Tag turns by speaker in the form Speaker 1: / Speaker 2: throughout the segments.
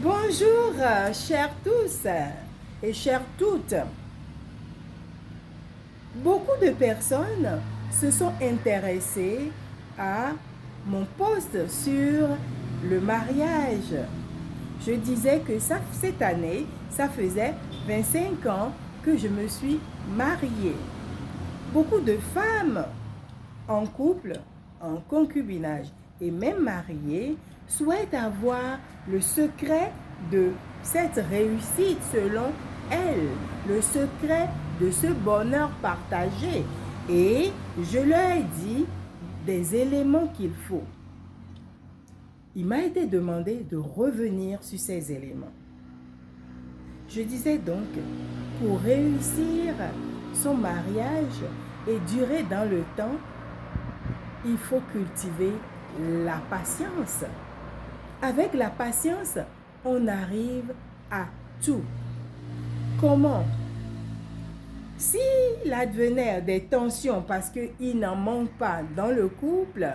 Speaker 1: Bonjour, chers tous et chères toutes. Beaucoup de personnes se sont intéressées à mon post sur le mariage. Je disais que cette année, ça faisait 25 ans que je me suis mariée. Beaucoup de femmes en couple, en concubinage et même mariées souhaitent avoir le secret de cette réussite selon elles, le secret de ce bonheur partagé. Et je leur ai dit des éléments qu'il faut. Il m'a été demandé de revenir sur ces éléments. Je disais donc, pour réussir son mariage et durer dans le temps, il faut cultiver la patience. Avec la patience, on arrive à tout. Comment? S'il advenait des tensions parce qu'il n'en manque pas dans le couple,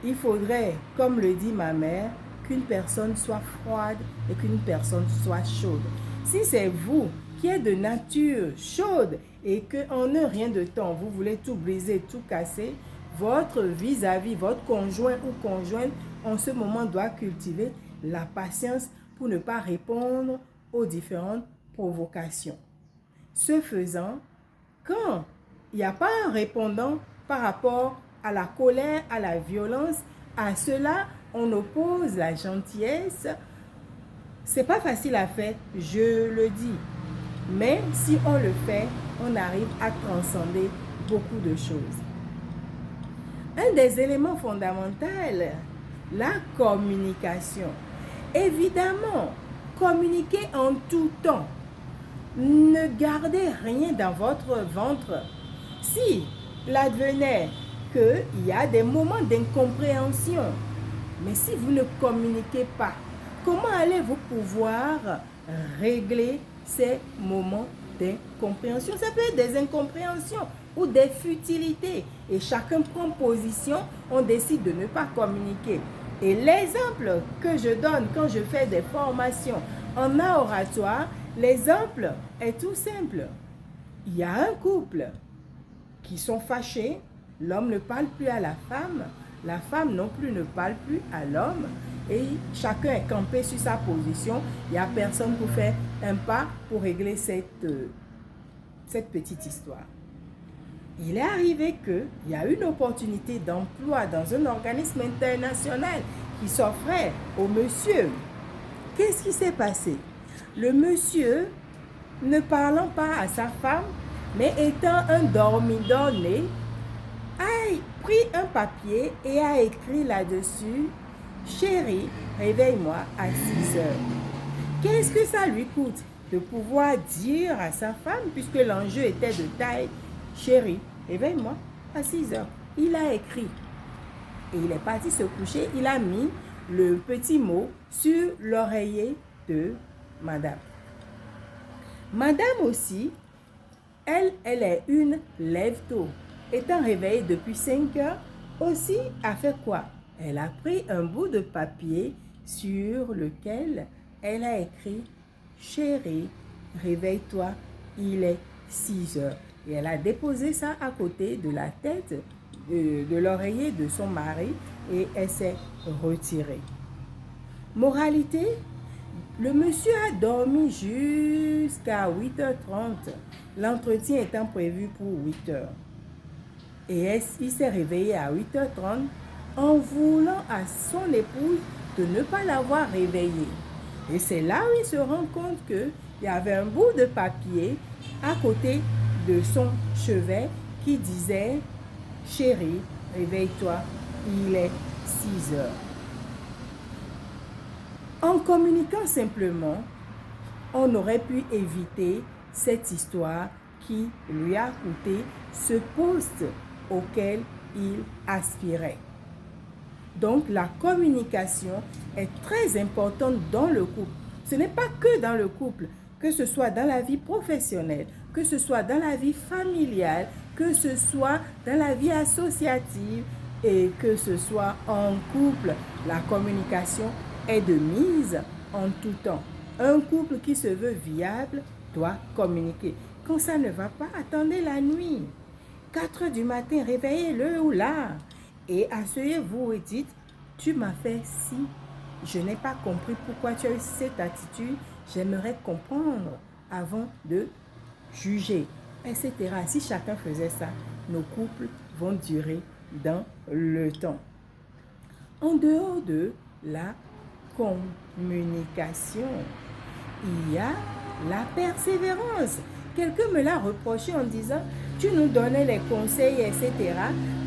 Speaker 1: il faudrait, comme le dit ma mère, qu'une personne soit froide et qu'une personne soit chaude. Si c'est vous qui êtes de nature chaude et qu'en un rien de temps, vous voulez tout briser, tout casser, votre vis-à-vis, votre conjoint ou conjointe, en ce moment, doit cultiver la patience pour ne pas répondre aux différentes provocations. Ce faisant, quand il n'y a pas un répondant par rapport à la colère, à la violence, à cela, on oppose la gentillesse. C'est pas facile à faire, je le dis. Mais si on le fait, on arrive à transcender beaucoup de choses. Un des éléments fondamentaux, la communication. Évidemment, communiquez en tout temps. Ne gardez rien dans votre ventre. Si l'advenait qu'il y a des moments d'incompréhension, mais si vous ne communiquez pas, comment allez-vous pouvoir régler ces moments d'incompréhension? Ça peut être des incompréhensions ou des futilités. Et chacun prend position, on décide de ne pas communiquer. Et l'exemple que je donne quand je fais des formations en art oratoire, l'exemple est tout simple. Il y a un couple qui sont fâchés, l'homme ne parle plus à la femme non plus ne parle plus à l'homme, et chacun est campé sur sa position. Il n'y a personne pour faire un pas pour régler cette petite histoire. Il est arrivé qu'il y a une opportunité d'emploi dans un organisme international qui s'offrait au monsieur. Qu'est-ce qui s'est passé? Le monsieur, ne parlant pas à sa femme, mais étant un dormi-dorné, a pris un papier et a écrit là-dessus « Chérie, réveille-moi à 6 heures ». Qu'est-ce que ça lui coûte de pouvoir dire à sa femme, puisque l'enjeu était de taille « Chérie, réveille-moi à 6 heures ». Il a écrit et il est parti se coucher. Il a mis le petit mot sur l'oreiller de madame. Madame aussi, elle est une lève-tôt. Étant réveillée depuis 5 heures, aussi a fait quoi? Elle a pris un bout de papier sur lequel elle a écrit « Chérie, réveille-toi, il est 6 heures ». Et elle a déposé ça à côté de la tête de l'oreiller de son mari et elle s'est retirée. Moralité, le monsieur a dormi jusqu'à 8h30, l'entretien étant prévu pour 8h. Et il s'est réveillé à 8h30 en voulant à son épouse de ne pas l'avoir réveillé. Et c'est là où il se rend compte qu'il y avait un bout de papier à côté de son chevet qui disait « Chérie, réveille-toi, il est 6 heures ». En communiquant simplement, on aurait pu éviter cette histoire qui lui a coûté ce poste auquel il aspirait. Donc, la communication est très importante dans le couple. Ce n'est pas que dans le couple, que ce soit dans la vie professionnelle, que ce soit dans la vie familiale, que ce soit dans la vie associative et que ce soit en couple. La communication est de mise en tout temps. Un couple qui se veut viable doit communiquer. Quand ça ne va pas, attendez la nuit. 4 heures du matin, réveillez-le ou là. Et asseyez-vous et dites, tu m'as fait ci. Je n'ai pas compris pourquoi tu as eu cette attitude. J'aimerais comprendre avant de juger, etc. Si chacun faisait ça, nos couples vont durer dans le temps. En dehors de la communication, il y a la persévérance. Quelqu'un me l'a reproché en disant, tu nous donnais les conseils, etc.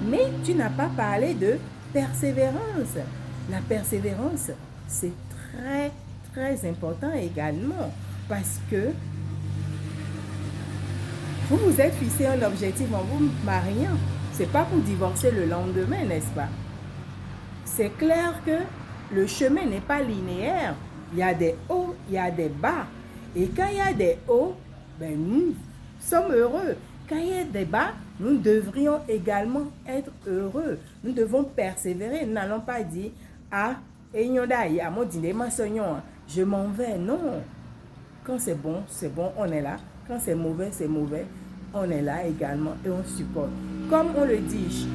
Speaker 1: Mais tu n'as pas parlé de persévérance. La persévérance, c'est très, très important également. Parce que vous vous êtes fixé un objectif en vous mariant. Ce n'est pas pour divorcer le lendemain, n'est-ce pas? C'est clair que le chemin n'est pas linéaire. Il y a des hauts, il y a des bas. Et quand il y a des hauts, ben nous sommes heureux. Quand il y a des bas, nous devrions également être heureux. Nous devons persévérer. Nous n'allons pas dire, ah, je m'en vais. Non. Quand c'est bon, on est là. Quand c'est mauvais, on est là également et on supporte. Comme on le dit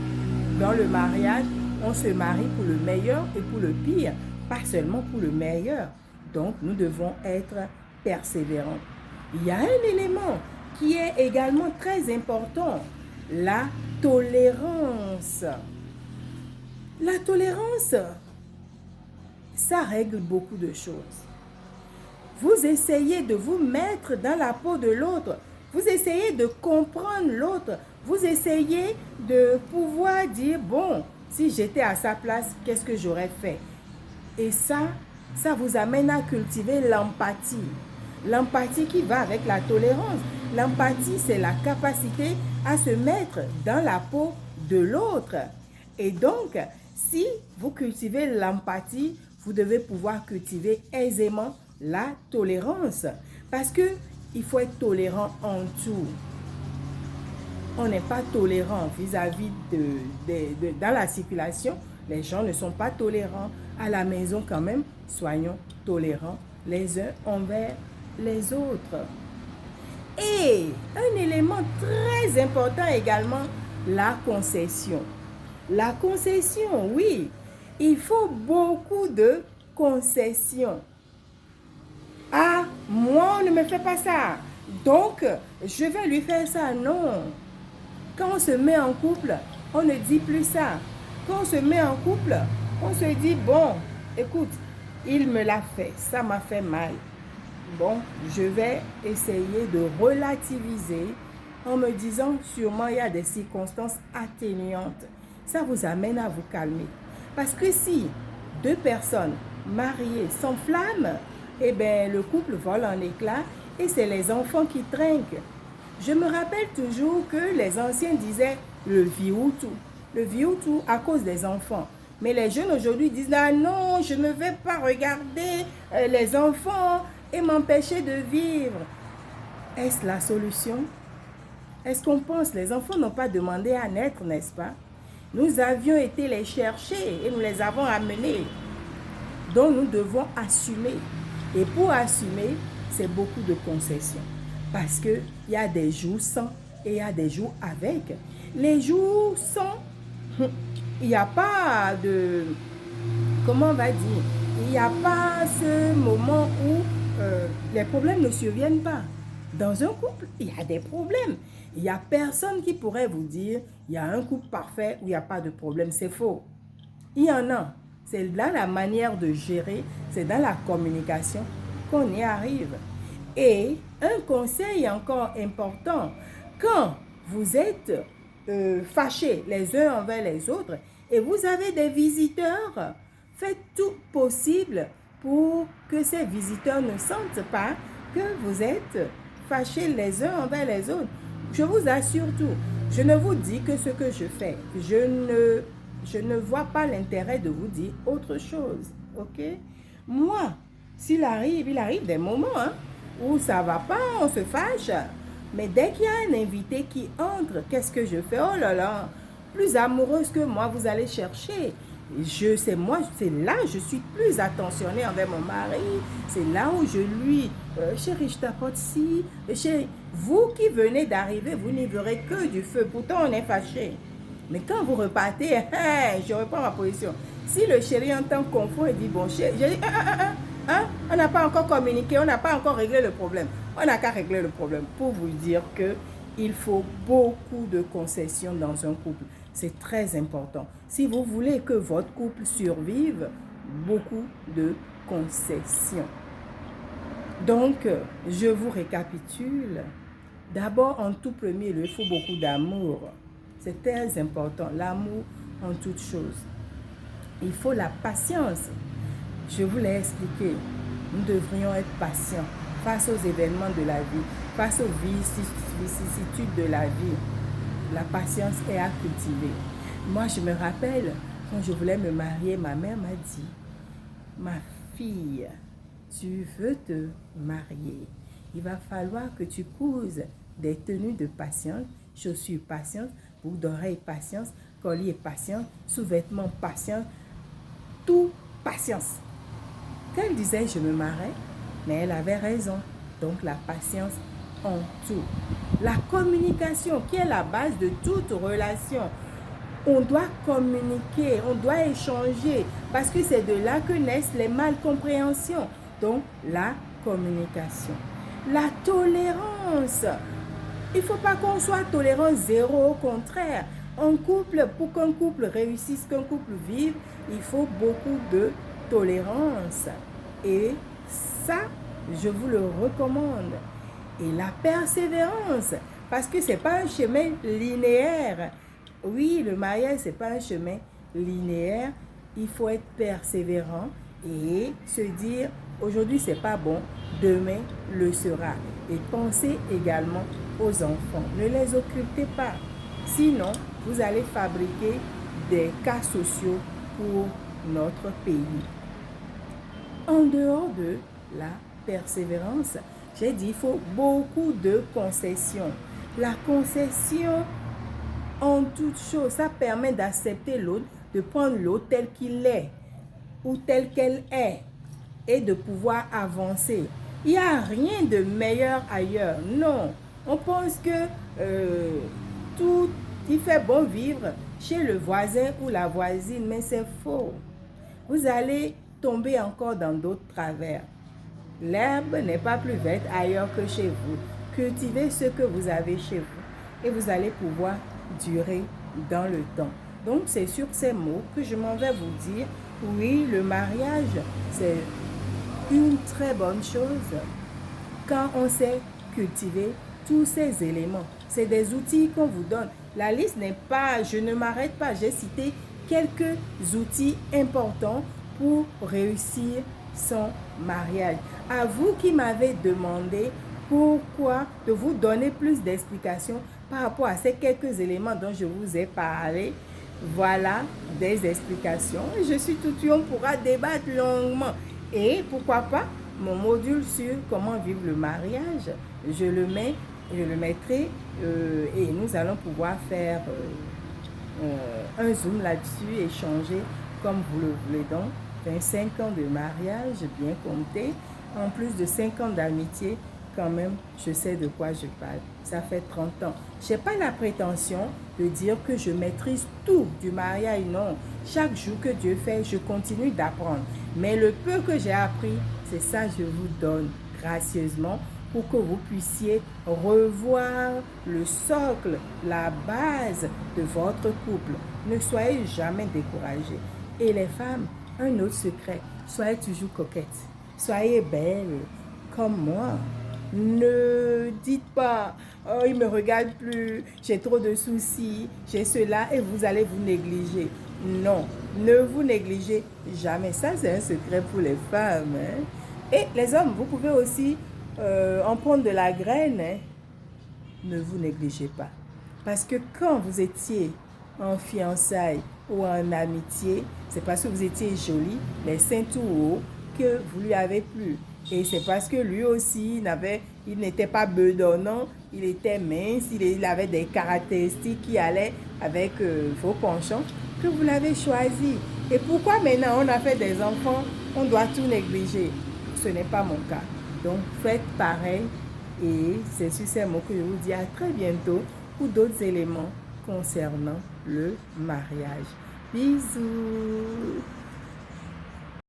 Speaker 1: dans le mariage, on se marie pour le meilleur et pour le pire, pas seulement pour le meilleur. Donc, nous devons être persévérants. Il y a un élément qui est également très important, la tolérance. La tolérance, ça règle beaucoup de choses. Vous essayez de vous mettre dans la peau de l'autre. Vous essayez de comprendre l'autre. Vous essayez de pouvoir dire, bon, si j'étais à sa place, qu'est-ce que j'aurais fait? Et ça vous amène à cultiver l'empathie. L'empathie qui va avec la tolérance. L'empathie, c'est la capacité à se mettre dans la peau de l'autre. Et donc, si vous cultivez l'empathie, vous devez pouvoir cultiver aisément la tolérance. Parce que il faut être tolérant en tout. On n'est pas tolérant vis-à-vis dans la circulation. Les gens ne sont pas tolérants. À la maison quand même, soyons tolérants les uns envers les autres. Et un élément très important également, la concession. La concession, oui. Il faut beaucoup de concessions. Ah, moi, on ne me fait pas ça. Donc, je vais lui faire ça. Non. Quand on se met en couple, on ne dit plus ça. Quand on se met en couple, on se dit, bon, écoute, il me l'a fait, ça m'a fait mal. Bon, je vais essayer de relativiser en me disant, sûrement, il y a des circonstances atténuantes. Ça vous amène à vous calmer. Parce que si 2 personnes mariées s'enflamment, eh bien, le couple vole en éclats et c'est les enfants qui trinquent. Je me rappelle toujours que les anciens disaient le vieux tout. Le vieux tout à cause des enfants. Mais les jeunes aujourd'hui disent, ah non, je ne vais pas regarder les enfants et m'empêcher de vivre. Est-ce la solution? Est-ce qu'on pense, les enfants n'ont pas demandé à naître, n'est-ce pas? Nous avions été les chercher et nous les avons amenés. Donc nous devons assumer. Et pour assumer, c'est beaucoup de concessions. Parce qu'il y a des jours sans et il y a des jours avec. Les jours sans, il n'y a pas de... Comment on va dire? Il n'y a pas ce moment où les problèmes ne surviennent pas. Dans un couple, il y a des problèmes. Il n'y a personne qui pourrait vous dire il y a un couple parfait où il n'y a pas de problème. C'est faux. Il y en a. C'est dans la manière de gérer, c'est dans la communication qu'on y arrive. Et un conseil encore important, quand vous êtes fâchés les uns envers les autres et vous avez des visiteurs, faites tout possible pour que ces visiteurs ne sentent pas que vous êtes fâchés les uns envers les autres. Je vous assure tout, je ne vous dis que ce que je fais. Je ne vois pas l'intérêt de vous dire autre chose, ok? Moi, il arrive des moments où ça ne va pas, on se fâche. Mais dès qu'il y a un invité qui entre, qu'est-ce que je fais? Oh là là, plus amoureuse que moi, vous allez chercher. c'est là je suis plus attentionnée envers mon mari. C'est là où je lui, chérie, je t'apporte ci. Chérie, vous qui venez d'arriver, vous n'y verrez que du feu. Pourtant, on est fâché. Mais quand vous repartez, je reprends ma position. Si le chéri entend confond et dit, bon, chérie, je dis, on n'a pas encore communiqué, on n'a pas encore réglé le problème. On n'a qu'à régler le problème pour vous dire que il faut beaucoup de concessions dans un couple. C'est très important. Si vous voulez que votre couple survive, beaucoup de concessions. Donc, je vous récapitule. D'abord, en tout premier lieu, il faut beaucoup d'amour. C'est très important, l'amour en toutes choses. Il faut la patience. Je vous l'ai expliqué. Nous devrions être patients face aux événements de la vie, face aux vicissitudes de la vie. La patience est à cultiver. Moi, je me rappelle, quand je voulais me marier, ma mère m'a dit, ma fille, tu veux te marier. Il va falloir que tu couses des tenues de patience, chaussures patience, boucles d'oreilles patience, collier patience, sous-vêtements patience, tout patience. Quand elle disait je me marie, mais elle avait raison. Donc la patience en tout. La communication qui est la base de toute relation. On doit communiquer, on doit échanger parce que c'est de là que naissent les malcompréhensions. Donc la communication. La tolérance. Il ne faut pas qu'on soit tolérant zéro, au contraire. En couple, pour qu'un couple réussisse, qu'un couple vive, il faut beaucoup de tolérance. Et ça, je vous le recommande. Et la persévérance, parce que ce n'est pas un chemin linéaire. Oui, le mariage, ce n'est pas un chemin linéaire. Il faut être persévérant et se dire, aujourd'hui, ce n'est pas bon, demain le sera. Et pensez également aux enfants. Ne les occultez pas. Sinon, vous allez fabriquer des cas sociaux pour notre pays. En dehors de la persévérance, j'ai dit, il faut beaucoup de concessions. La concession en toute chose, ça permet d'accepter l'autre, de prendre l'autre tel qu'il est ou tel qu'elle est et de pouvoir avancer. Il n'y a rien de meilleur ailleurs. Non, on pense que tout il fait bon vivre chez le voisin ou la voisine, mais c'est faux. Vous allez tomber encore dans d'autres travers. L'herbe n'est pas plus verte ailleurs que chez vous. Cultivez ce que vous avez chez vous et vous allez pouvoir durer dans le temps. Donc, c'est sur ces mots que je m'en vais vous dire, oui, le mariage, c'est une très bonne chose quand on sait cultiver tous ces éléments. C'est des outils qu'on vous donne. La liste n'est pas, je ne m'arrête pas, j'ai cité quelques outils importants pour réussir son mariage. À vous qui m'avez demandé pourquoi, de vous donner plus d'explications par rapport à ces quelques éléments dont je vous ai parlé. Voilà des explications. Je suis tout oui, on pourra débattre longuement. Et pourquoi pas mon module sur comment vivre le mariage, je le mettrai et nous allons pouvoir faire un zoom là-dessus, échanger comme vous le voulez. Donc, 25 ans de mariage, bien compté, en plus de 5 ans d'amitié, quand même, je sais de quoi je parle. Ça fait 30 ans. Je n'ai pas la prétention de dire que je maîtrise tout du mariage, non. Chaque jour que Dieu fait, je continue d'apprendre. Mais le peu que j'ai appris, c'est ça que je vous donne gracieusement pour que vous puissiez revoir le socle, la base de votre couple. Ne soyez jamais découragés. Et les femmes, un autre secret, soyez toujours coquettes, soyez belles comme moi. Ne dites pas, oh, il ne me regarde plus, j'ai trop de soucis, j'ai cela et vous allez vous négliger. Non, ne vous négligez jamais. Ça, c'est un secret pour les femmes. Hein? Et les hommes, vous pouvez aussi en prendre de la graine. Hein? Ne vous négligez pas. Parce que quand vous étiez en fiançailles ou en amitié, c'est parce que vous étiez jolie, les seins tout haut, que vous lui avez plu. Et c'est parce que lui aussi, il n'était pas bedonnant, il était mince, il avait des caractéristiques qui allaient avec vos penchants, que vous l'avez choisi. Et pourquoi maintenant on a fait des enfants, on doit tout négliger? Ce n'est pas mon cas. Donc faites pareil et c'est sur ces mots que je vous dis à très bientôt pour d'autres éléments concernant le mariage. Bisous!